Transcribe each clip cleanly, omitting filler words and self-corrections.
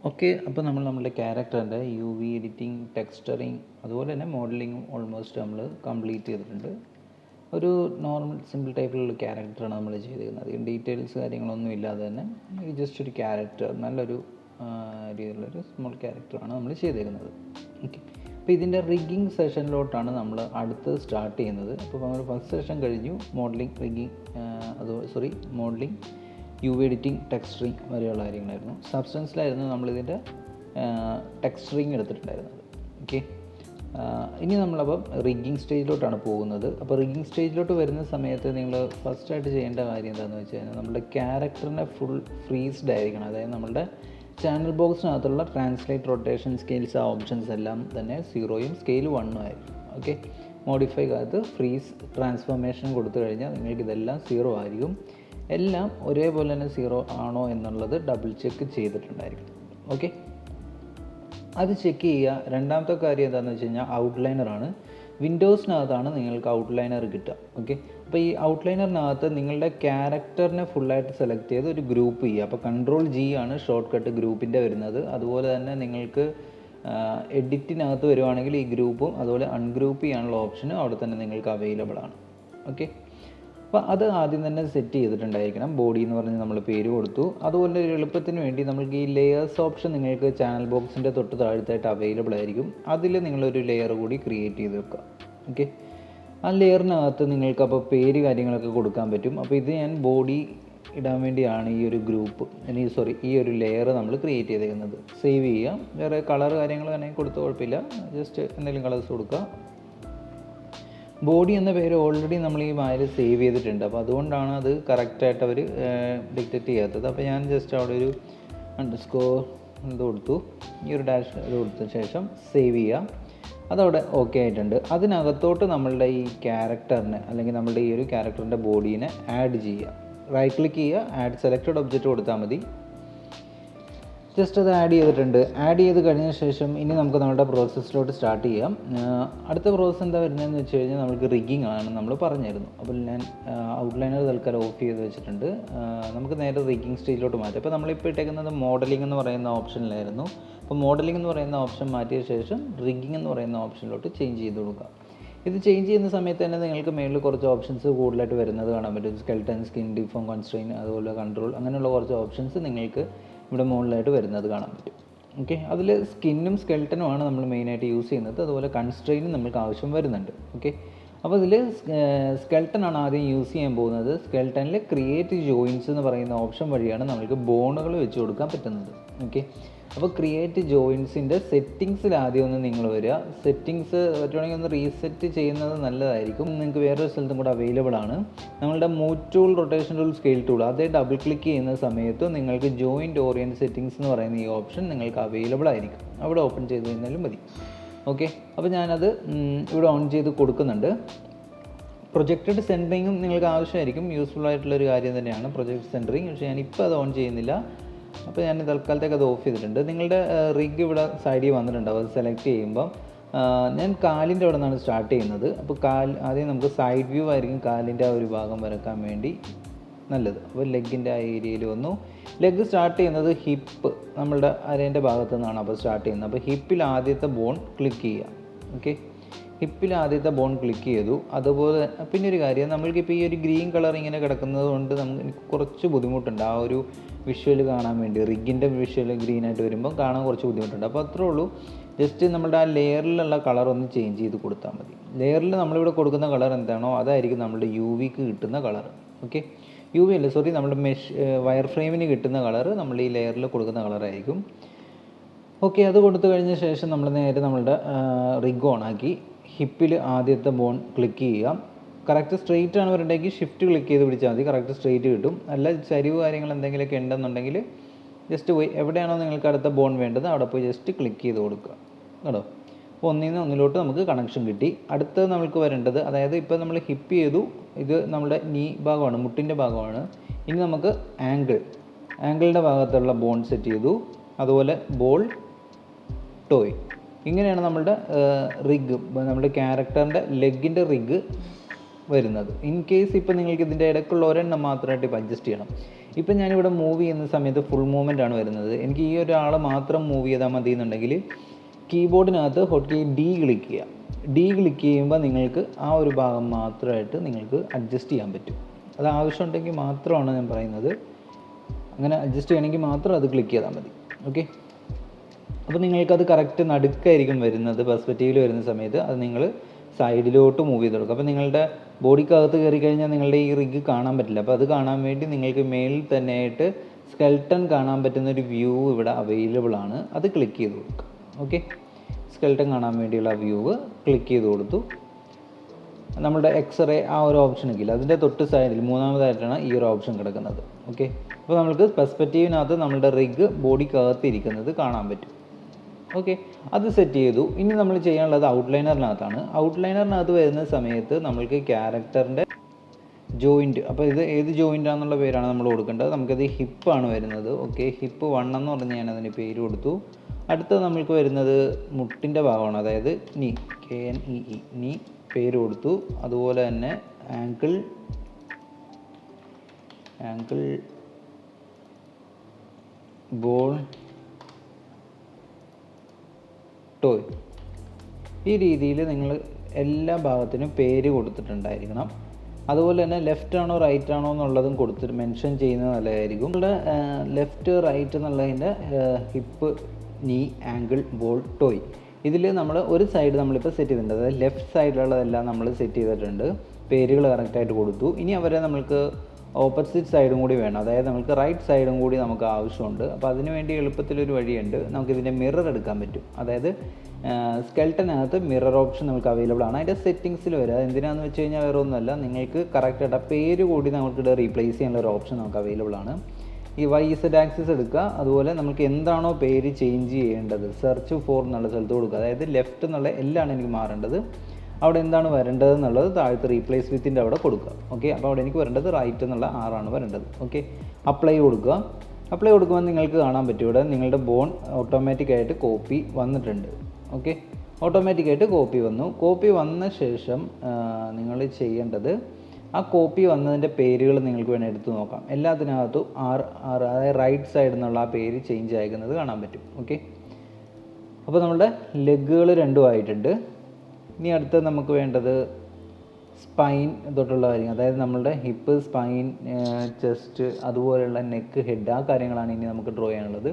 Okay, അപ്പോൾ നമ്മുടെ ക്യാരക്ടറിൻ്റെ U V editing, texturing, അതുപോലെ തന്നെ മോഡലിങ്ങും ഓൾമോസ്റ്റ് നമ്മൾ കംപ്ലീറ്റ് ചെയ്തിട്ടുണ്ട്. ഒരു നോർമൽ സിമ്പിൾ ടൈപ്പിലുള്ള ക്യാരക്ടറാണ് നമ്മൾ ചെയ്തിരിക്കുന്നത്. അധികം ഡീറ്റെയിൽസ് കാര്യങ്ങളൊന്നും ഇല്ലാതെ തന്നെ ജസ്റ്റ് ഒരു ക്യാരക്ടർ, നല്ലൊരു രീതിയിലുള്ളൊരു സ്മോൾ ക്യാരക്ടറാണ് നമ്മൾ ചെയ്തിരിക്കുന്നത്. ഓക്കെ, അപ്പോൾ ഇതിൻ്റെ റിഗ്ഗിങ് സെഷനിലോട്ടാണ് നമ്മൾ അടുത്ത് സ്റ്റാർട്ട് ചെയ്യുന്നത്. അപ്പോൾ നമ്മൾ ഫസ്റ്റ് സെഷൻ കഴിഞ്ഞു, modelling, rigging, modelling, U V editing, texturing വരെയുള്ള കാര്യങ്ങളായിരുന്നു. സബ്സ്റ്റൻസിലായിരുന്നു നമ്മളിതിൻ്റെ ടെക്സ്ചറിങ് എടുത്തിട്ടുണ്ടായിരുന്നത്. ഓക്കെ, ഇനി നമ്മളപ്പം റിഗ്ഗിങ് സ്റ്റേജിലോട്ടാണ് പോകുന്നത്. അപ്പോൾ റിഗ്ഗിങ് സ്റ്റേജിലോട്ട് വരുന്ന സമയത്ത് നിങ്ങൾ ഫസ്റ്റായിട്ട് ചെയ്യേണ്ട കാര്യം എന്താണെന്ന് വെച്ച് കഴിഞ്ഞാൽ നമ്മുടെ ക്യാരക്ടറിനെ ഫുൾ ഫ്രീസ്ഡ് ആയിരിക്കണം. അതായത് നമ്മളുടെ ചാനൽ ബോക്സിനകത്തുള്ള ട്രാൻസ്ലേറ്റ്, റൊട്ടേഷൻ, സ്കെയിൽസ്, ആ ഓപ്ഷൻസ് എല്ലാം തന്നെ 0യും സ്കെയിൽ 1ഉം ആയിരിക്കും. ഓക്കെ, മോഡിഫൈക്കകത്ത് ഫ്രീസ് ട്രാൻസ്ഫോർമേഷൻ കൊടുത്തു കഴിഞ്ഞാൽ നിങ്ങൾക്ക് ഇതെല്ലാം 0 ആയിരിക്കും. എല്ലാം ഒരേപോലെ തന്നെ 0 ആണോ എന്നുള്ളത് ഡബിൾ ചെക്ക് ചെയ്തിട്ടുണ്ടായിരിക്കും. ഓക്കെ, അത് ചെക്ക് ചെയ്യുക. രണ്ടാമത്തെ കാര്യം എന്താണെന്ന് വെച്ച് കഴിഞ്ഞാൽ ഔട്ട്ലൈനറാണ്. വിൻഡോസിനകത്താണ് നിങ്ങൾക്ക് ഔട്ട്ലൈനർ കിട്ടുക. ഓക്കെ, അപ്പോൾ ഈ ഔട്ട്ലൈനറിനകത്ത് നിങ്ങളുടെ ക്യാരക്ടറിനെ ഫുള്ളായിട്ട് സെലക്ട് ചെയ്ത് ഒരു ഗ്രൂപ്പ് ചെയ്യുക. അപ്പോൾ Ctrl+G ആണ് ഷോർട്ട് കട്ട് ഗ്രൂപ്പിൻ്റെ വരുന്നത്. അതുപോലെ തന്നെ നിങ്ങൾക്ക് എഡിറ്റിനകത്ത് വരുവാണെങ്കിൽ ഈ ഗ്രൂപ്പും അതുപോലെ അൺഗ്രൂപ്പ് ചെയ്യാനുള്ള ഓപ്ഷനും അവിടെ തന്നെ നിങ്ങൾക്ക് അവൈലബിൾ ആണ്. ഓക്കെ, അപ്പോൾ അത് ആദ്യം തന്നെ സെറ്റ് ചെയ്തിട്ടുണ്ടായിരിക്കണം. ബോഡി എന്ന് പറഞ്ഞ് നമ്മൾ പേര് കൊടുത്തു. അതുപോലെ ഒരു എളുപ്പത്തിന് വേണ്ടി നമുക്ക് ഈ ലെയേഴ്സ് ഓപ്ഷൻ നിങ്ങൾക്ക് ചാനൽ ബോക്സിൻ്റെ തൊട്ട് താഴത്തായിട്ട് അവൈലബിൾ ആയിരിക്കും. അതിൽ നിങ്ങളൊരു ലെയർ കൂടി ക്രിയേറ്റ് ചെയ്ത് വെക്കുക. ഓക്കെ, ആ ലെയറിനകത്ത് നിങ്ങൾക്ക് അപ്പോൾ പേര് കാര്യങ്ങളൊക്കെ കൊടുക്കാൻ പറ്റും. അപ്പോൾ ഇത് ഞാൻ ബോഡി ഇടാൻ വേണ്ടിയാണ് ഈ ഒരു ഗ്രൂപ്പ്, ഈ ഒരു ലെയർ നമ്മൾ ക്രിയേറ്റ് ചെയ്തേക്കുന്നത്. സേവ് ചെയ്യാം. വേറെ കളർ കാര്യങ്ങൾ വേണമെങ്കിൽ കൊടുത്ത് കുഴപ്പമില്ല, ജസ്റ്റ് എന്തെങ്കിലും കളേഴ്സ് കൊടുക്കുക. ബോഡി എന്ന പേര് ഓൾറെഡി നമ്മൾ ഈ മാതിരി സേവ് ചെയ്തിട്ടുണ്ട്. അപ്പോൾ അതുകൊണ്ടാണ് അത് കറക്റ്റായിട്ട് അവർ ഡിക്റ്റേറ്റ് ചെയ്യാത്തത്. അപ്പോൾ ഞാൻ ജസ്റ്റ് അവിടെ ഒരു അണ്ടർസ്കോർ ഇത് കൊടുത്തു, ഈ ഒരു ഡാഷ് ഇത് കൊടുത്ത ശേഷം സേവ് ചെയ്യാം. അതവിടെ ഓക്കെ ആയിട്ടുണ്ട്. അതിനകത്തോട്ട് നമ്മളുടെ ഈ ക്യാരക്ടറിനെ അല്ലെങ്കിൽ നമ്മളുടെ ഈ ഒരു ക്യാരക്ടറിൻ്റെ ബോഡീനെ ആഡ് ചെയ്യുക. റൈറ്റ് ക്ലിക്ക് ചെയ്യുക, ആഡ് സെലക്റ്റഡ് ഒബ്ജക്റ്റ് കൊടുത്താൽ മതി. ജസ്റ്റ് അത് ആഡ് ചെയ്തിട്ടുണ്ട്. ആഡ് ചെയ്ത് കഴിഞ്ഞ ശേഷം ഇനി നമുക്ക് നമ്മുടെ പ്രോസസ്സിലോട്ട് സ്റ്റാർട്ട് ചെയ്യാം. അടുത്ത പ്രോസസ്സ് എന്താ വരുന്നതെന്ന് വെച്ച് കഴിഞ്ഞാൽ നമുക്ക് റിഗ്ഗിങ് ആണ് നമ്മൾ പറഞ്ഞിരുന്നു. അപ്പോൾ ഞാൻ ഔട്ട്ലൈനർ തൽക്കാലം ഓഫ് ചെയ്ത് വെച്ചിട്ടുണ്ട്. നമുക്ക് നേരെ റിഗ്ഗിങ് സ്റ്റേജിലോട്ട് മാറ്റാം. അപ്പോൾ നമ്മളിപ്പോൾ ഇട്ടേക്കുന്നത് മോഡലിംഗ് എന്ന് പറയുന്ന ഓപ്ഷനിലായിരുന്നു. അപ്പോൾ മോഡലിംഗ് എന്ന് പറയുന്ന ഓപ്ഷൻ മാറ്റിയ ശേഷം റിഗ്ഗിങ് എന്ന് പറയുന്ന ഓപ്ഷനിലോട്ട് ചേഞ്ച് ചെയ്ത് കൊടുക്കുക. ഇത് ചേഞ്ച് ചെയ്യുന്ന സമയത്ത് തന്നെ നിങ്ങൾക്ക് മേളിൽ കുറച്ച് ഓപ്ഷൻസ് കൂടുതലായിട്ട് വരുന്നത് കാണാൻ പറ്റും. സ്കെൽട്ടൺ, സ്കിൻ, ഡിഫോം, കൺസ്ട്രെയിൻ, അതുപോലെ കൺട്രോൾ, അങ്ങനെയുള്ള കുറച്ച് ഓപ്ഷൻസ് നിങ്ങൾക്ക് ഇവിടെ മുകളിലായിട്ട് വരുന്നത് കാണാൻ പറ്റും. ഓക്കെ, അതിൽ സ്കിന്നും സ്കെൽട്ടനുമാണ് നമ്മൾ മെയിനായിട്ട് യൂസ് ചെയ്യുന്നത്. അതുപോലെ കൺസ്ട്രെയിനും നമുക്ക് ആവശ്യം വരുന്നുണ്ട്. ഓക്കെ, അപ്പോൾ ഇതിൽ സ്കെൽട്ടനാണ് ആദ്യം യൂസ് ചെയ്യാൻ പോകുന്നത്. സ്കെൽട്ടനിൽ ക്രിയേറ്റ് ജോയിൻസ് എന്ന് പറയുന്ന ഓപ്ഷൻ വഴിയാണ് നമുക്ക് ബോണുകൾ വെച്ച് കൊടുക്കാൻ പറ്റുന്നത്. ഓക്കെ, അപ്പോൾ ക്രിയേറ്റ് ജോയിൻസിൻ്റെ സെറ്റിങ്സിൽ ആദ്യം ഒന്ന് നിങ്ങൾ വരിക. സെറ്റിങ്സ് പറ്റുവാണെങ്കിൽ ഒന്ന് റീസെറ്റ് ചെയ്യുന്നത് നല്ലതായിരിക്കും. നിങ്ങൾക്ക് വേറൊരു സ്ഥലത്തും കൂടെ അവൈലബിൾ ആണ്. നമ്മളുടെ move tool, rotation tool, scale tool, അതേ ഡബിൾ ക്ലിക്ക് ചെയ്യുന്ന സമയത്ത് നിങ്ങൾക്ക് ജോയിൻറ്റ് ഓറിയൻറ്റ് സെറ്റിങ്സ് എന്ന് പറയുന്ന ഈ ഓപ്ഷൻ നിങ്ങൾക്ക് അവൈലബിൾ ആയിരിക്കും. അവിടെ ഓപ്പൺ ചെയ്ത് കഴിഞ്ഞാലും മതി. ഓക്കെ, അപ്പോൾ ഞാനത് ഇവിടെ ഓൺ ചെയ്ത് കൊടുക്കുന്നുണ്ട്. പ്രൊജക്റ്റഡ് സെൻറ്ററിങ്ങും നിങ്ങൾക്ക് ആവശ്യമായിരിക്കും. യൂസ്ഫുൾ ആയിട്ടുള്ളൊരു കാര്യം തന്നെയാണ് പ്രൊജക്റ്റ് സെൻറ്ററിങ്. പക്ഷേ ഞാനിപ്പോൾ അത് ഓൺ ചെയ്യുന്നില്ല. അപ്പോൾ ഞാൻ തൽക്കാലത്തേക്ക് അത് ഓഫ് ചെയ്തിട്ടുണ്ട്. നിങ്ങളുടെ റിഗ് ഇവിടെ സൈഡിൽ വന്നിട്ടുണ്ടാവും. അത് സെലക്ട് ചെയ്യുമ്പം ഞാൻ കാലിൻ്റെ അവിടെ നിന്നാണ് സ്റ്റാർട്ട് ചെയ്യുന്നത്. അപ്പോൾ ആദ്യം നമുക്ക് സൈഡ് വ്യൂ ആയിരിക്കും കാലിൻ്റെ ആ ഒരു ഭാഗം വരക്കാൻ വേണ്ടി നല്ലത്. അപ്പോൾ ലെഗിൻ്റെ ആ ഏരിയയിൽ വന്നു. ലെഗ് സ്റ്റാർട്ട് ചെയ്യുന്നത് ഹിപ്പ്, നമ്മളുടെ അരേൻ്റെ ഭാഗത്തു നിന്നാണ് അപ്പോൾ സ്റ്റാർട്ട് ചെയ്യുന്നത്. അപ്പോൾ ഹിപ്പിൽ ആദ്യത്തെ ബോൺ ക്ലിക്ക് ചെയ്യുക. ഓക്കെ, ഹിപ്പിൽ ആദ്യത്തെ ബോൺ ക്ലിക്ക് ചെയ്തു. അതുപോലെ പിന്നെ ഒരു കാര്യം, നമ്മൾക്കിപ്പോൾ ഈ ഒരു ഗ്രീൻ കളർ ഇങ്ങനെ കിടക്കുന്നത് കൊണ്ട് നമുക്ക് കുറച്ച് ബുദ്ധിമുട്ടുണ്ട് ആ ഒരു വിഷ്വൽ കാണാൻ വേണ്ടി. റിഗിൻ്റെ വിഷ്വൽ ഗ്രീനായിട്ട് വരുമ്പോൾ കാണാൻ കുറച്ച് ബുദ്ധിമുട്ടുണ്ട്. അപ്പോൾ അത്രേ ഉള്ളൂ. ജസ്റ്റ് നമ്മുടെ ആ ലെയറിലുള്ള കളർ ഒന്ന് ചേഞ്ച് ചെയ്ത് കൊടുത്താൽ മതി. ലെയറിൽ നമ്മളിവിടെ കൊടുക്കുന്ന കളർ എന്താണോ അതായിരിക്കും നമ്മുടെ യു വിക്ക് കിട്ടുന്ന കളർ. ഓക്കെ, യു വി അല്ല, നമ്മുടെ വയർ ഫ്രെയിമിന് കിട്ടുന്ന കളർ നമ്മൾ ഈ ലെയറിൽ കൊടുക്കുന്ന കളറായിരിക്കും. ഓക്കെ, അത് കൊടുത്തു കഴിഞ്ഞ ശേഷം നമ്മൾ നേരെ നമ്മളുടെ റിഗ് ഓൺ ആക്കി ഹിപ്പിൽ ആദ്യത്തെ ബോൺ ക്ലിക്ക് ചെയ്യുക. കറക്റ്റ് സ്ട്രെയിറ്റ് ആണ് വരണ്ടെങ്കിൽ ഷിഫ്റ്റ് ക്ലിക്ക് ചെയ്ത് പിടിച്ചാൽ മതി, കറക്റ്റ് സ്ട്രെയിറ്റ് കിട്ടും. അല്ല ചരിവ് കാര്യങ്ങൾ എന്തെങ്കിലുമൊക്കെ ഉണ്ടെന്നുണ്ടെങ്കിൽ ജസ്റ്റ് പോയി എവിടെയാണോ നിങ്ങൾക്ക് അടുത്ത ബോൺ വേണ്ടത് അവിടെ പോയി ജസ്റ്റ് ക്ലിക്ക് ചെയ്ത് കൊടുക്കുക കേട്ടോ. അപ്പോൾ ഒന്നിലോട്ട് നമുക്ക് കണക്ഷൻ കിട്ടി. അടുത്തത് നമുക്ക് വരേണ്ടത്, അതായത് ഇപ്പോൾ നമ്മൾ ഹിപ്പ് ചെയ്തു, ഇത് നമ്മുടെ നീ ഭാഗമാണ്, മുട്ടിൻ്റെ ഭാഗമാണ്. ഇനി നമുക്ക് ആംഗിളിൻ്റെ ഭാഗത്തുള്ള ബോൺ സെറ്റ് ചെയ്തു. അതുപോലെ ബോൾ, ടോയ്, ഇങ്ങനെയാണ് നമ്മളുടെ റിഗ്, നമ്മുടെ ക്യാരക്ടറിൻ്റെ ലെഗിൻ്റെ റിഗ് വരുന്നത്. ഇൻ കേസ് ഇപ്പോൾ നിങ്ങൾക്ക് ഇതിൻ്റെ ഇടയ്ക്കുള്ള ഒരെണ്ണം മാത്രമായിട്ട് ഇപ്പോൾ അഡ്ജസ്റ്റ് ചെയ്യണം. ഇപ്പം ഞാനിവിടെ മൂവ് ചെയ്യുന്ന സമയത്ത് ഫുൾ മൂവ്മെൻ്റ് ആണ് വരുന്നത്. എനിക്ക് ഈ ഒരാൾ മാത്രം മൂവ് ചെയ്താൽ മതി എന്നുണ്ടെങ്കിൽ കീബോർഡിനകത്ത് ഹോട്ട് കീ ഡി ക്ലിക്ക് ചെയ്യുക. ഡി ക്ലിക്ക് ചെയ്യുമ്പോൾ നിങ്ങൾക്ക് ആ ഒരു ഭാഗം മാത്രമായിട്ട് നിങ്ങൾക്ക് അഡ്ജസ്റ്റ് ചെയ്യാൻ പറ്റും. അത് ആവശ്യമുണ്ടെങ്കിൽ മാത്രമാണ് ഞാൻ പറയുന്നത്. അങ്ങനെ അഡ്ജസ്റ്റ് ചെയ്യണമെങ്കിൽ മാത്രം അത് ക്ലിക്ക് ചെയ്താൽ മതി. ഓക്കെ, അപ്പോൾ നിങ്ങൾക്കത് കറക്റ്റ് നടുക്കായിരിക്കും വരുന്നത്. പെർസ്പെക്റ്റീവിൽ വരുന്ന സമയത്ത് അത് നിങ്ങൾ സൈഡിലോട്ട് മൂവ് ചെയ്ത് കൊടുക്കുക. അപ്പോൾ നിങ്ങളുടെ ബോഡിക്കകത്ത് കയറി കഴിഞ്ഞാൽ നിങ്ങളുടെ ഈ റിഗ് കാണാൻ പറ്റില്ല. അപ്പോൾ അത് കാണാൻ വേണ്ടി നിങ്ങൾക്ക് മേളിൽ തന്നെയായിട്ട് സ്കെൽട്ടൺ കാണാൻ പറ്റുന്നൊരു വ്യൂ ഇവിടെ അവൈലബിൾ ആണ്. അത് ക്ലിക്ക് ചെയ്ത് കൊടുക്കുക. ഓക്കെ, സ്കെൽട്ടൺ കാണാൻ വേണ്ടിയുള്ള വ്യൂ ക്ലിക്ക് ചെയ്ത് കൊടുത്തു. നമ്മുടെ എക്സ്റേ ആ ഒരു ഓപ്ഷൻ ഇല്ല, അതിൻ്റെ തൊട്ട് സൈഡിൽ മൂന്നാമതായിട്ടാണ് ഈ ഒരു ഓപ്ഷൻ കിടക്കുന്നത്. ഓക്കെ, അപ്പോൾ നമുക്ക് പെർസ്പെക്റ്റീവിനകത്ത് നമ്മുടെ റിഗ് ബോഡിക്കകത്ത് ഇരിക്കുന്നത് കാണാൻ പറ്റും. ഓക്കെ, അത് സെറ്റ് ചെയ്തു. ഇനി നമ്മൾ ചെയ്യാനുള്ളത് ഔട്ട്ലൈനറിനകത്താണ്. ഔട്ട്ലൈനറിനകത്ത് വരുന്ന സമയത്ത് നമ്മൾക്ക് ക്യാരക്ടറിൻ്റെ ജോയിൻറ്റ്, അപ്പോൾ ഇത് ഏത് ജോയിൻ്റ് ആണെന്നുള്ള പേരാണ് നമ്മൾ കൊടുക്കേണ്ടത്. നമുക്കത് ഹിപ്പാണ് വരുന്നത്. ഓക്കെ, ഹിപ്പ് 1 എന്ന് പറഞ്ഞ് ഞാൻ അതിന് പേര് കൊടുത്തു. അടുത്തത് നമ്മൾക്ക് വരുന്നത് മുട്ടിൻ്റെ ഭാഗമാണ്, അതായത് നീ, KNEE, നീ പേര് കൊടുത്തു. അതുപോലെ തന്നെ ആങ്കിൾ ബോൾ ടോയ്. ഈ രീതിയിൽ നിങ്ങൾ എല്ലാ ഭാഗത്തിനും പേര് കൊടുത്തിട്ടുണ്ടായിരിക്കണം. അതുപോലെ തന്നെ ലെഫ്റ്റ് ആണോ റൈറ്റ് ആണോ എന്നുള്ളതും കൊടുത്തിട്ട് മെൻഷൻ ചെയ്യുന്നത് നല്ലതായിരിക്കും. നിങ്ങളുടെ ലെഫ്റ്റ് റൈറ്റ് എന്നുള്ളതിൻ്റെ ഹിപ്പ്, നീ, ആങ്കിൾ, ബോൾ, ടോയ്, ഇതിൽ നമ്മൾ ഒരു സൈഡ് നമ്മളിപ്പോൾ സെറ്റ് ചെയ്തിട്ടുണ്ട്. അതായത് ലെഫ്റ്റ് സൈഡിലുള്ളതെല്ലാം നമ്മൾ സെറ്റ് ചെയ്തിട്ടുണ്ട്, പേരുകൾ കറക്റ്റായിട്ട് കൊടുത്തു. ഇനി അവരെ നമ്മൾക്ക് ഓപ്പോസിറ്റ് സൈഡും കൂടി വേണം, അതായത് നമുക്ക് റൈറ്റ് സൈഡും കൂടി നമുക്ക് ആവശ്യമുണ്ട്. അപ്പോൾ അതിന് വേണ്ടി എളുപ്പത്തിലൊരു വഴിയുണ്ട്, നമുക്കിതിൻ്റെ മിറർ എടുക്കാൻ പറ്റും. അതായത് സ്കെൽട്ടനകത്ത് മിറർ ഓപ്ഷൻ നമുക്ക് അവൈലബിൾ ആണ്. അതിൻ്റെ സെറ്റിങ്സിൽ വരിക. എന്തിനാണെന്ന് വെച്ച് കഴിഞ്ഞാൽ വേറെ ഒന്നുമല്ല, നിങ്ങൾക്ക് കറക്റ്റായിട്ട് ആ പേര് കൂടി നമുക്കിവിടെ റീപ്ലേസ് ചെയ്യാനുള്ള ഒരു ഓപ്ഷൻ നമുക്ക് അവൈലബിൾ ആണ്. ഈ YZ ആക്സിസ് എടുക്കുക. അതുപോലെ നമുക്ക് എന്താണോ പേര് ചേഞ്ച് ചെയ്യേണ്ടത്, സെർച്ച് ഫോർ എന്നുള്ള സ്ഥലത്ത് കൊടുക്കുക. അതായത് ലെഫ്റ്റ് എന്നുള്ള എല്ലാമാണ് എനിക്ക് മാറേണ്ടത്. അവിടെ എന്താണ് വരേണ്ടത് എന്നുള്ളത് താഴത്ത് റീപ്ലേസ് വിത്തിൻ്റെ അവിടെ കൊടുക്കുക. ഓക്കെ, അപ്പോൾ അവിടെ എനിക്ക് വരേണ്ടത് റൈറ്റ് എന്നുള്ള 6 വരേണ്ടത്. ഓക്കെ, അപ്ലൈ കൊടുക്കുക. അപ്ലൈ കൊടുക്കുമ്പോൾ നിങ്ങൾക്ക് കാണാൻ പറ്റും ഇവിടെ നിങ്ങളുടെ ബോൺ ഓട്ടോമാറ്റിക്കായിട്ട് കോപ്പി വന്നിട്ടുണ്ട്. ഓക്കെ, ഓട്ടോമാറ്റിക്കായിട്ട് കോപ്പി വന്നു. കോപ്പി വന്ന ശേഷം നിങ്ങൾ ചെയ്യേണ്ടത് ആ കോപ്പി വന്നതിൻ്റെ പേരുകൾ നിങ്ങൾക്ക് വേണേൽ എടുത്ത് നോക്കാം. എല്ലാത്തിനകത്തും അതായത് റൈറ്റ് സൈഡിൽ നിന്നുള്ള ആ പേര് ചേഞ്ച് ആയിരിക്കുന്നത് കാണാൻ പറ്റും. ഓക്കെ, അപ്പോൾ നമ്മുടെ ലെഗുകൾ രണ്ടും ആയിട്ടുണ്ട്. ഇനി അടുത്ത് നമുക്ക് വേണ്ടത് സ്പൈൻ തൊട്ടുള്ള കാര്യങ്ങൾ, അതായത് നമ്മളുടെ ഹിപ്പ്, സ്പൈൻ, ചെസ്റ്റ്, അതുപോലെയുള്ള നെക്ക്, ഹെഡ്, ആ കാര്യങ്ങളാണ് ഇനി നമുക്ക് ഡ്രോ ചെയ്യാനുള്ളത്.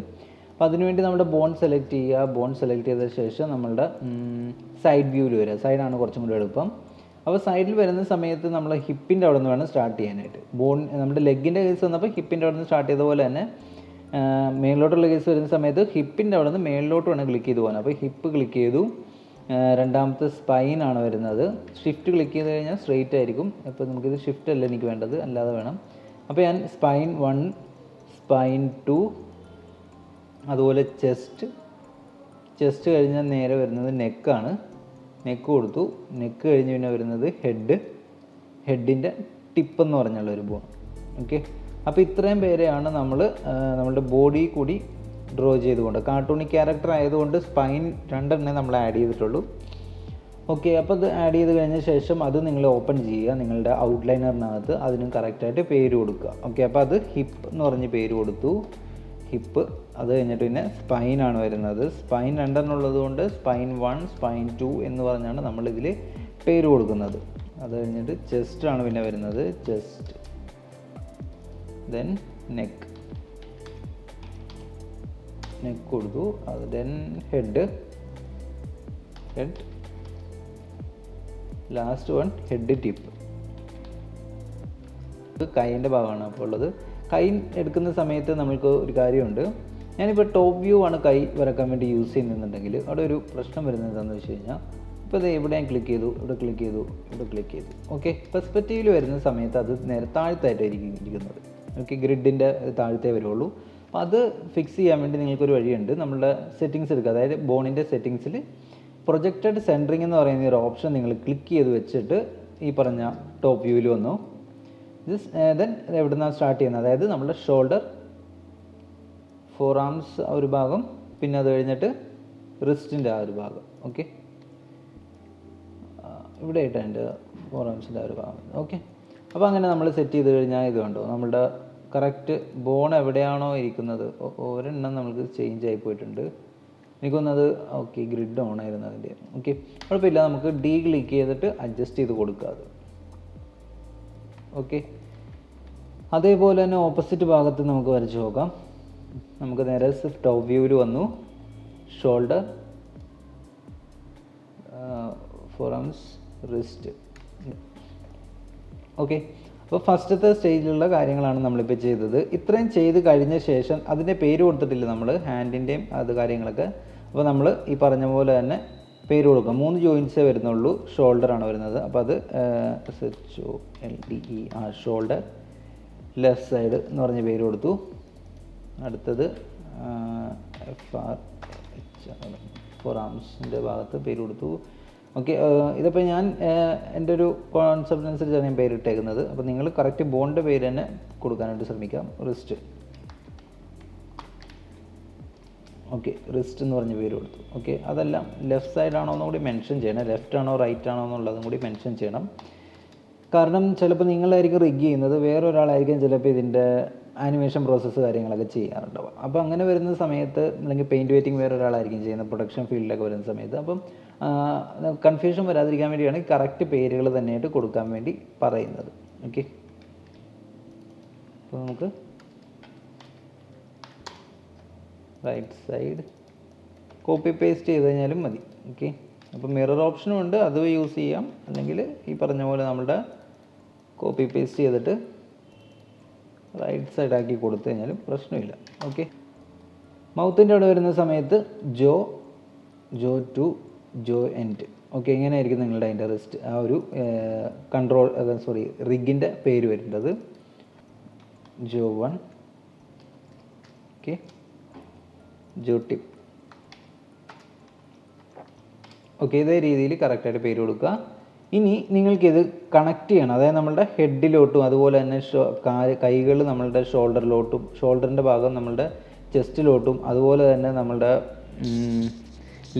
അപ്പോൾ അതിനുവേണ്ടി നമ്മുടെ ബോൺ സെലക്ട് ചെയ്യുക. ബോൺ സെലക്ട് ചെയ്ത ശേഷം നമ്മളുടെ സൈഡ് വ്യൂവിൽ വരിക. സൈഡാണ് കുറച്ചും കൂടി എളുപ്പം. അപ്പോൾ സൈഡിൽ വരുന്ന സമയത്ത് നമ്മൾ ഹിപ്പിൻ്റെ അവിടെ നിന്ന് വേണം സ്റ്റാർട്ട് ചെയ്യാനായിട്ട്. ബോൺ നമ്മുടെ ലെഗിൻ്റെ കേസ് വന്നപ്പോൾ ഹിപ്പിൻ്റെ അവിടെ നിന്ന് സ്റ്റാർട്ട് ചെയ്ത പോലെ തന്നെ മേളിലോട്ടുള്ള കേസ് വരുന്ന സമയത്ത് ഹിപ്പിൻ്റെ അവിടെ നിന്ന് മേളിലോട്ട് വേണം ക്ലിക്ക് ചെയ്ത് പോകാൻ. അപ്പോൾ ഹിപ്പ് ക്ലിക്ക് ചെയ്തു. രണ്ടാമത്തെ സ്പൈനാണ് വരുന്നത്. ഷിഫ്റ്റ് ക്ലിക്ക് ചെയ്ത് കഴിഞ്ഞാൽ സ്ട്രെയിറ്റ് ആയിരിക്കും. അപ്പോൾ നമുക്കിത് ഷിഫ്റ്റ് അല്ല എനിക്ക് വേണ്ടത്, അല്ലാതെ വേണം. അപ്പോൾ ഞാൻ സ്പൈൻ 1, സ്പൈൻ 2, അതുപോലെ ചെസ്റ്റ് കഴിഞ്ഞാൽ നേരെ വരുന്നത് നെക്കാണ്. നെക്ക് കൊടുത്തു. നെക്ക് കഴിഞ്ഞ് പിന്നെ വരുന്നത് ഹെഡിൻ്റെ ടിപ്പ് എന്ന് പറഞ്ഞുള്ളൊരു ബോൺ. ഓക്കെ, അപ്പോൾ ഇത്രയും പേരെയാണ് നമ്മൾ നമ്മളുടെ ബോഡി കൂടി ഡ്രോ ചെയ്തുകൊണ്ട്, കാർട്ടൂണിക് ക്യാരക്ടർ ആയതുകൊണ്ട് സ്പൈൻ 2 നമ്മൾ ആഡ് ചെയ്തിട്ടുള്ളൂ. ഓക്കെ, അപ്പോൾ അത് ആഡ് ചെയ്ത് കഴിഞ്ഞ ശേഷം അത് നിങ്ങൾ ഓപ്പൺ ചെയ്യുക നിങ്ങളുടെ ഔട്ട്ലൈനറിനകത്ത്. അതിന് കറക്റ്റായിട്ട് പേര് കൊടുക്കുക. ഓക്കെ, അപ്പോൾ അത് ഹിപ്പ് എന്ന് പറഞ്ഞ് പേര് കൊടുത്തു, ഹിപ്പ്. അത് കഴിഞ്ഞിട്ട് പിന്നെ സ്പൈനാണ് വരുന്നത്. സ്പൈൻ 2 ഉള്ളത് കൊണ്ട് സ്പൈൻ 1, സ്പൈൻ 2 എന്ന് പറഞ്ഞാണ് നമ്മളിതിൽ പേര് കൊടുക്കുന്നത്. അത് കഴിഞ്ഞിട്ട് ചെസ്റ്റാണ് പിന്നെ വരുന്നത്, ചെസ്റ്റ്, ദെൻ നെക്ക് കൊടുത്തു. അത് then head, last one head tip. ഇത് കൈൻ്റെ ഭാഗമാണ് അപ്പോൾ ഉള്ളത്. കൈ എടുക്കുന്ന സമയത്ത് നമുക്ക് ഒരു കാര്യമുണ്ട്. ഞാനിപ്പോൾ ടോപ്പ് വ്യൂ ആണ് കൈ വരക്കാൻ വേണ്ടി യൂസ് ചെയ്യുന്നുണ്ടെങ്കിൽ അവിടെ ഒരു പ്രശ്നം വരുന്നത് എന്താണെന്ന് വെച്ച് കഴിഞ്ഞാൽ, ഇപ്പോൾ ഇത് ഇവിടെ ഞാൻ ക്ലിക്ക് ചെയ്തു, ഇവിടെ ക്ലിക്ക് ചെയ്തു. ഓക്കെ, പെർസ്പെക്റ്റീവിൽ വരുന്ന സമയത്ത് അത് നേരെ താഴത്തായിട്ടായിരിക്കും ഇരിക്കുന്നത്. ഓക്കെ, ഗ്രിഡിൻ്റെ താഴത്തേ വരുള്ളൂ. അപ്പോൾ അത് ഫിക്സ് ചെയ്യാൻ വേണ്ടി നിങ്ങൾക്കൊരു വഴിയുണ്ട്. നമ്മളുടെ സെറ്റിങ്സ് എടുക്കുക. അതായത് ബോണിൻ്റെ സെറ്റിങ്സിൽ പ്രൊജക്റ്റഡ് സെൻറ്ററിങ് എന്ന് പറയുന്ന ഒരു ഓപ്ഷൻ നിങ്ങൾ ക്ലിക്ക് ചെയ്ത് വെച്ചിട്ട് ഈ പറഞ്ഞ ടോപ്പ് വ്യൂവിൽ വന്നു. ദെൻ എവിടെ നിന്നാണ് സ്റ്റാർട്ട് ചെയ്യുന്നത്, അതായത് നമ്മുടെ ഷോൾഡർ, ഫോർ ആംസ് ആ ഒരു ഭാഗം, പിന്നെ അത് കഴിഞ്ഞിട്ട് റിസ്റ്റിൻ്റെ ആ ഒരു ഭാഗം. ഓക്കെ, ഇവിടെ ആയിട്ട് എൻ്റെ ഫോർ ആംസിൻ്റെ ഒരു ഭാഗം. ഓക്കെ, അപ്പോൾ അങ്ങനെ നമ്മൾ സെറ്റ് ചെയ്ത് കഴിഞ്ഞാൽ ഇത് കണ്ടോ, നമ്മളുടെ കറക്റ്റ് ബോൺ എവിടെയാണോ ഇരിക്കുന്നത് ഒരെണ്ണം നമുക്ക് ചേഞ്ച് ആയി പോയിട്ടുണ്ട്. എനിക്കൊന്നത് ഓക്കെ ഗ്രിഡ് ഓൺ ആയിരുന്നു അതിൻ്റെ. ഓക്കെ, കുഴപ്പമില്ല, നമുക്ക് ഡി ക്ലിക്ക് ചെയ്തിട്ട് അഡ്ജസ്റ്റ് ചെയ്ത് കൊടുക്കുക അത്. ഓക്കെ, അതേപോലെ തന്നെ ഓപ്പോസിറ്റ് ഭാഗത്ത് നമുക്ക് വരച്ച് നോക്കാം. നമുക്ക് നേരെ ടോപ്പ് വ്യൂവിൽ വന്നു, shoulder, forearms, wrist. Okay, അപ്പോൾ ഫസ്റ്റത്തെ സ്റ്റേജിലുള്ള കാര്യങ്ങളാണ് നമ്മളിപ്പോൾ ചെയ്തത്. ഇത്രയും ചെയ്ത് കഴിഞ്ഞ ശേഷം അതിൻ്റെ പേര് കൊടുത്തിട്ടില്ല നമ്മൾ, ഹാൻഡിൻ്റെയും അത് കാര്യങ്ങളൊക്കെ. അപ്പോൾ നമ്മൾ ഈ പറഞ്ഞ പോലെ തന്നെ പേര് കൊടുക്കാം. 3 ജോയിൻറ്റ്സേ വരുന്നുള്ളൂ, ഷോൾഡറാണ് വരുന്നത്. അപ്പോൾ അത് SHOLDE, ഷോൾഡർ, ലെഫ്റ്റ് സൈഡ് എന്ന് പറഞ്ഞ പേര് കൊടുത്തു. അടുത്തത് FRH, ഫോർ ആംസിൻ്റെ ഭാഗത്ത് പേര് കൊടുത്തു. ഓക്കെ, ഇതിപ്പോൾ ഞാൻ എൻ്റെ ഒരു കോൺസെപ്റ്റ് അനുസരിച്ചാണ് ഞാൻ പേരിട്ടേക്കുന്നത്. അപ്പോൾ നിങ്ങൾ കറക്റ്റ് ബോണിൻ്റെ പേര് തന്നെ കൊടുക്കാനായിട്ട് ശ്രമിക്കാം. റിസ്റ്റ്. ഓക്കെ, റിസ്റ്റ് എന്ന് പറഞ്ഞ പേര് കൊടുത്തു. ഓക്കെ, അതെല്ലാം ലെഫ്റ്റ് സൈഡാണോ എന്നും കൂടി മെൻഷൻ ചെയ്യണം, ലെഫ്റ്റ് ആണോ റൈറ്റ് ആണോ എന്നുള്ളതും കൂടി മെൻഷൻ ചെയ്യണം. കാരണം ചിലപ്പോൾ നിങ്ങളായിരിക്കും റിഗ് ചെയ്യുന്നത്, വേറൊരാളായിരിക്കും ചിലപ്പോൾ ഇതിൻ്റെ ആനിമേഷൻ പ്രോസസ്സ് കാര്യങ്ങളൊക്കെ ചെയ്യാറുണ്ടാവും. അപ്പോൾ അങ്ങനെ വരുന്ന സമയത്ത്, അല്ലെങ്കിൽ പെയിൻറ്റ് വെയിറ്റിംഗ് വേറൊരാളായിരിക്കും ചെയ്യുന്നത് പ്രൊഡക്ഷൻ ഫീൽഡിലൊക്കെ വരുന്ന സമയത്ത്. അപ്പം കൺഫ്യൂഷൻ വരാതിരിക്കാൻ വേണ്ടിയാണ് കറക്റ്റ് പേരുകൾ തന്നെയായിട്ട് കൊടുക്കാൻ വേണ്ടി പറയുന്നത്. ഓക്കെ, അപ്പോൾ നമുക്ക് റൈറ്റ് സൈഡ് കോപ്പി പേസ്റ്റ് ചെയ്ത് കഴിഞ്ഞാലും മതി. ഓക്കെ, അപ്പോൾ മിറർ ഓപ്ഷനും ഉണ്ട്, അത് യൂസ് ചെയ്യാം. അല്ലെങ്കിൽ ഈ പറഞ്ഞ പോലെ നമ്മുടെ കോപ്പി പേസ്റ്റ് ചെയ്തിട്ട് റൈറ്റ് സൈഡാക്കി കൊടുത്തു കഴിഞ്ഞാലും പ്രശ്നമില്ല. ഓക്കെ, മൗത്തിൻ്റെ അവിടെ വരുന്ന സമയത്ത് ജോ ടു ജോ എൻഡ്. ഓക്കെ, ഇങ്ങനെയായിരിക്കും നിങ്ങളുടെ അതിൻ്റെ റിസ്റ്റ്, ആ ഒരു റിഗിൻ്റെ പേര് വരേണ്ടത്. ജോ 1, ഓക്കെ, ജോ ടിപ്പ്. ഓക്കെ, ഇതേ രീതിയിൽ കറക്റ്റായിട്ട് പേര് കൊടുക്കുക. ഇനി നിങ്ങൾക്കിത് കണക്ട് ചെയ്യണം, അതായത് നമ്മളുടെ ഹെഡിലോട്ടും അതുപോലെ തന്നെ കൈകൾ നമ്മളുടെ ഷോൾഡറിലോട്ടും, ഷോൾഡറിൻ്റെ ഭാഗം നമ്മളുടെ ചെസ്റ്റിലോട്ടും, അതുപോലെ തന്നെ നമ്മളുടെ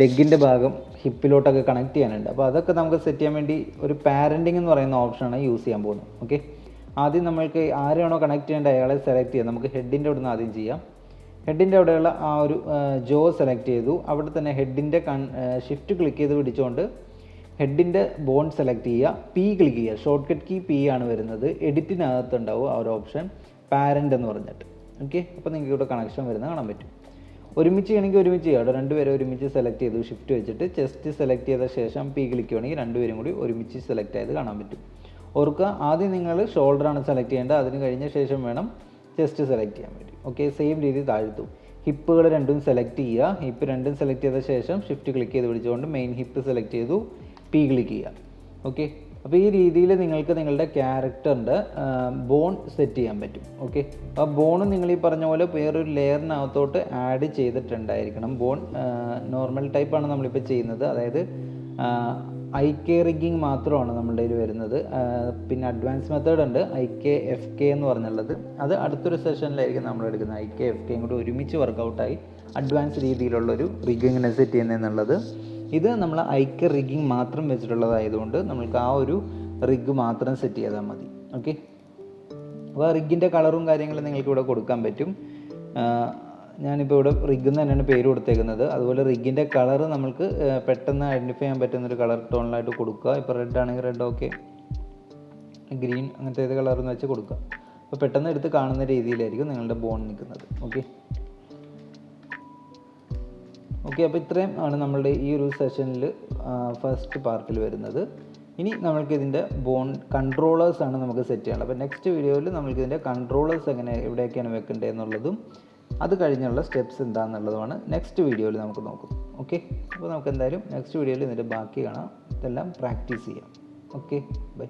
ലെഗിൻ്റെ ഭാഗം ഹിപ്പിലോട്ടൊക്കെ കണക്ട് ചെയ്യാനുണ്ട്. അപ്പോൾ അതൊക്കെ നമുക്ക് സെറ്റ് ചെയ്യാൻ വേണ്ടി ഒരു പാരൻറ്റിങ് എന്ന് പറയുന്ന ഓപ്ഷനാണ് യൂസ് ചെയ്യാൻ പോകുന്നത്. ഓക്കെ, ആദ്യം നമ്മൾക്ക് ആരെയാണോ കണക്ട് ചെയ്യേണ്ട അയാളെ സെലക്ട് ചെയ്യാം. നമുക്ക് ഹെഡിൻ്റെ അവിടെ നിന്ന് ആദ്യം ചെയ്യാം. ഹെഡിൻ്റെ അവിടെയുള്ള ആ ഒരു ജോ സെലക്ട് ചെയ്തു. അവിടെ തന്നെ ഹെഡിൻ്റെ ഷിഫ്റ്റ് ക്ലിക്ക് ചെയ്ത് പിടിച്ചുകൊണ്ട് ഹെഡിൻ്റെ ബോൺ സെലക്ട് ചെയ്യുക, പി ക്ലിക്ക് ചെയ്യുക. ഷോർട്ട് കട്ട് കീ പി ആണ് വരുന്നത്. എഡിറ്റിനകത്തുണ്ടാവും ആ ഒരു ഓപ്ഷൻ, പാരൻ്റ് എന്ന് പറഞ്ഞിട്ട്. ഓക്കെ, അപ്പോൾ നിങ്ങൾക്ക് ഇവിടെ കണക്ഷൻ വരുന്നത് കാണാൻ പറ്റും. ഒരുമിച്ച് ചെയ്യണമെങ്കിൽ ഒരുമിച്ച് ചെയ്യാം. അവിടെ രണ്ടുപേരെ ഒരുമിച്ച് സെലക്ട് ചെയ്തു, ഷിഫ്റ്റ് വെച്ചിട്ട് ചെസ്റ്റ് സെലക്ട് ചെയ്ത ശേഷം പി ക്ലിക്ക് ചെയ്യുകയാണെങ്കിൽ രണ്ടുപേരും കൂടി ഒരുമിച്ച് സെലക്ട് ആയത് കാണാൻ പറ്റും. ഓർക്കുക, ആദ്യം നിങ്ങൾ ഷോൾഡറാണ് സെലക്ട് ചെയ്യേണ്ടത്, അതിന് കഴിഞ്ഞ ശേഷം വേണം ചെസ്റ്റ് സെലക്ട് ചെയ്യാൻ വേണ്ടി. ഓക്കെ, സെയിം രീതി താഴ്ത്തും. ഹിപ്പുകൾ രണ്ടും സെലക്ട് ചെയ്യുക. ഹിപ്പ് രണ്ടും സെലക്ട് ചെയ്ത ശേഷം ഷിഫ്റ്റ് ക്ലിക്ക് ചെയ്ത് പിടിച്ചുകൊണ്ട് മെയിൻ ഹിപ്പ് സെലക്ട് ചെയ്തു, പി ക്ലിക്ക് ചെയ്യുക. ഓക്കെ, അപ്പോൾ ഈ രീതിയിൽ നിങ്ങൾക്ക് നിങ്ങളുടെ ക്യാരക്ടറിൻ്റെ ബോൺ സെറ്റ് ചെയ്യാൻ പറ്റും. ഓക്കെ, ആ ബോൺ നിങ്ങൾ ഈ പറഞ്ഞ പോലെ വേറൊരു ലെയറിനകത്തോട്ട് ആഡ് ചെയ്തിട്ടുണ്ടായിരിക്കണം. ബോൺ നോർമൽ ടൈപ്പാണ് നമ്മളിപ്പോൾ ചെയ്യുന്നത്, അതായത് IK റിഗ്ഗിങ് മാത്രമാണ് നമ്മളുടെ കയ്യിൽ വരുന്നത്. പിന്നെ അഡ്വാൻസ് മെത്തേഡ് ഉണ്ട്, IK-FK എന്ന് പറഞ്ഞുള്ളത്. അത് അടുത്തൊരു സെഷനിലായിരിക്കും നമ്മൾ എടുക്കുന്നത്. IK-FK കൂടി ഒരുമിച്ച് വർക്കൗട്ടായി അഡ്വാൻസ് രീതിയിലുള്ളൊരു റിഗ്ഗിങ്ങിനെ സെറ്റ് ചെയ്യുന്നതെന്നുള്ളത്. ഇത് നമ്മൾ IK റിഗ്ഗിങ് മാത്രം വെച്ചിട്ടുള്ളതായതുകൊണ്ട് നമ്മൾക്ക് ആ ഒരു റിഗ് മാത്രം സെറ്റ് ചെയ്താൽ മതി. ഓക്കെ, അപ്പോൾ റിഗിൻ്റെ കളറും കാര്യങ്ങളും നിങ്ങൾക്ക് ഇവിടെ കൊടുക്കാൻ പറ്റും. ഞാനിപ്പോൾ ഇവിടെ റിഗ് എന്ന് തന്നെയാണ് പേര് കൊടുത്തേക്കുന്നത്. അതുപോലെ റിഗിൻ്റെ കളർ നമ്മൾക്ക് പെട്ടെന്ന് ഐഡൻറ്റിഫൈ ചെയ്യാൻ പറ്റുന്നൊരു കളർ ടോണിലായിട്ട് കൊടുക്കുക. ഇപ്പോൾ റെഡ് ആണെങ്കിൽ റെഡ്, ഓക്കെ, ഗ്രീൻ, അങ്ങനത്തെ ഏത് കളറെന്ന് വെച്ച് കൊടുക്കുക. അപ്പോൾ പെട്ടെന്ന് എടുത്ത് കാണുന്ന രീതിയിലായിരിക്കും നിങ്ങളുടെ ബോൺ നിൽക്കുന്നത്. ഓക്കെ, അപ്പോൾ ഇത്രയും ആണ് നമ്മളുടെ ഈ ഒരു സെഷനിൽ ഫസ്റ്റ് പാർട്ടിൽ വരുന്നത്. ഇനി നമ്മൾക്കിതിൻ്റെ ബോൺ കൺട്രോളേഴ്സാണ് നമുക്ക് സെറ്റ് ചെയ്യേണ്ടത്. അപ്പോൾ നെക്സ്റ്റ് വീഡിയോയിൽ നമ്മൾക്കിതിൻ്റെ കൺട്രോളേഴ്സ് എവിടെയൊക്കെയാണ് വെക്കേണ്ടത് എന്നുള്ളതും അത് കഴിഞ്ഞുള്ള സ്റ്റെപ്സ് എന്താണെന്നുള്ളതുമാണ് നെക്സ്റ്റ് വീഡിയോയിൽ നമുക്ക് നോക്കും. ഓക്കെ, അപ്പോൾ നമുക്ക് എന്തായാലും നെക്സ്റ്റ് വീഡിയോയിൽ ഇതിൻ്റെ ബാക്കി കാണാം. ഇതെല്ലാം പ്രാക്ടീസ് ചെയ്യാം. Okay, by.